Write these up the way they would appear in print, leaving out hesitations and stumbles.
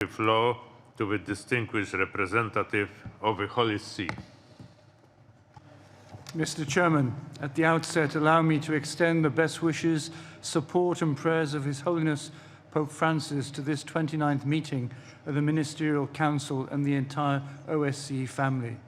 the floor to the distinguished representative of the Holy See. Mr. Chairman, at the outset, allow me to extend the best wishes, support and prayers of His Holiness Pope Francis to this 29th meeting of the Ministerial Council and the entire OSCE family.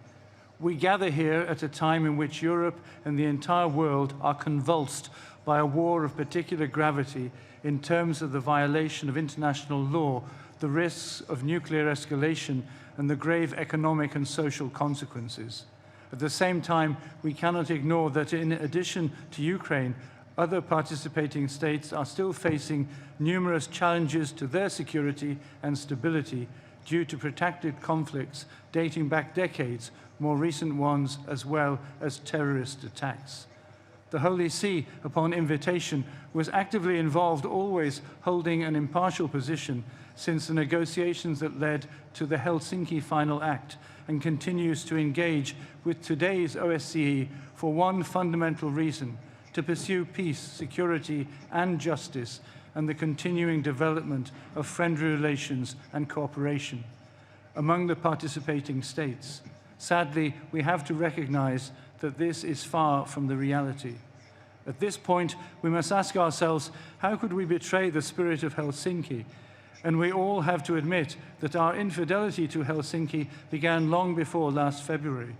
We gather here at a time in which Europe and the entire world are convulsed by a war of particular gravity in terms of the violation of international law, the risks of nuclear escalation, and the grave economic and social consequences. At the same time, we cannot ignore that in addition to Ukraine, other participating states are still facing numerous challenges to their security and stability due to protracted conflicts dating back decades, more recent ones as well as terrorist attacks. The Holy See, upon invitation, was actively involved, always holding an impartial position since the negotiations that led to the Helsinki Final Act, and continues to engage with today's OSCE for one fundamental reason: to pursue peace, security and justice, and the continuing development of friendly relations and cooperation among the participating states. Sadly, we have to recognize that this is far from the reality. At this point, we must ask ourselves, how could we betray the spirit of Helsinki? And we all have to admit that our infidelity to Helsinki began long before last February.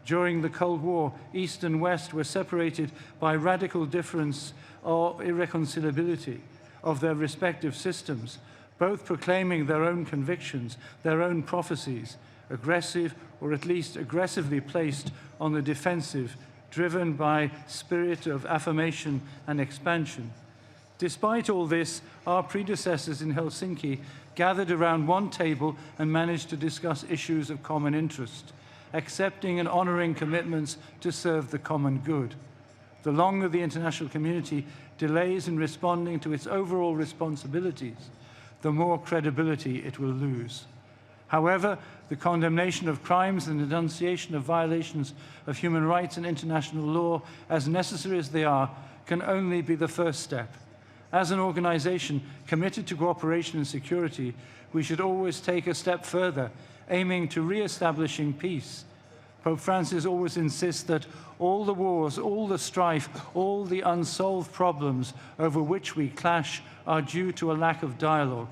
During the Cold War, East and West were separated by radical difference or irreconcilability of their respective systems, both proclaiming their own convictions, their own prophecies, aggressive or at least aggressively placed on the defensive, driven by spirit of affirmation and expansion. Despite all this, our predecessors in Helsinki gathered around one table and managed to discuss issues of common interest, accepting and honoring commitments to serve the common good. The longer the international community delays in responding to its overall responsibilities, the more credibility it will lose. However, the condemnation of crimes and denunciation of violations of human rights and international law, as necessary as they are, can only be the first step. As an organization committed to cooperation and security, we should always take a step further, aiming to re-establishing peace. Pope Francis always insists that all the wars, all the strife, all the unsolved problems over which we clash are due to a lack of dialogue.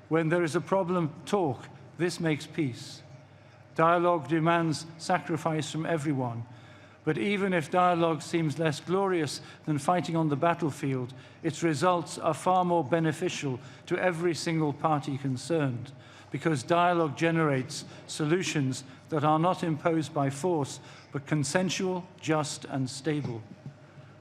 When there is a problem, talk. This makes peace. Dialogue demands sacrifice from everyone. But even if dialogue seems less glorious than fighting on the battlefield, its results are far more beneficial to every single party concerned, because dialogue generates solutions that are not imposed by force, but consensual, just, and stable.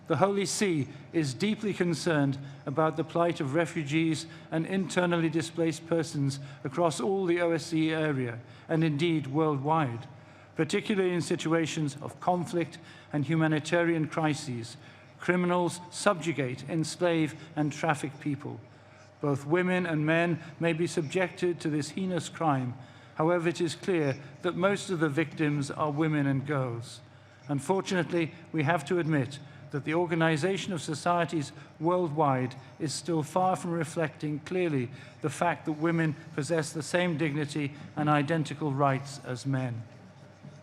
The Holy See is deeply concerned about the plight of refugees and internally displaced persons across all the OSCE area, and indeed worldwide, particularly in situations of conflict and humanitarian crises. Criminals subjugate, enslave, and traffic people. Both women and men may be subjected to this heinous crime. However, it is clear that most of the victims are women and girls. Unfortunately, we have to admit that the organization of societies worldwide is still far from reflecting clearly the fact that women possess the same dignity and identical rights as men.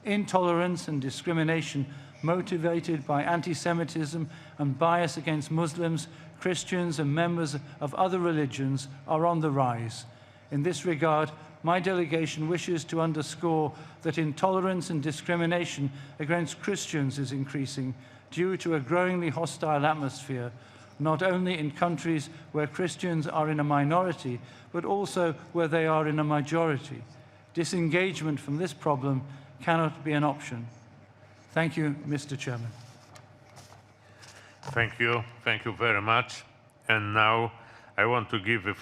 Intolerance and discrimination motivated by anti-Semitism and bias against Muslims, Christians, and members of other religions are on the rise. In this regard, my delegation wishes to underscore that intolerance and discrimination against Christians is increasing due to a growingly hostile atmosphere, not only in countries where Christians are in a minority, but also where they are in a majority. Disengagement from this problem cannot be an option. Thank you, Mr. Chairman. Thank you very much. And now I want to give the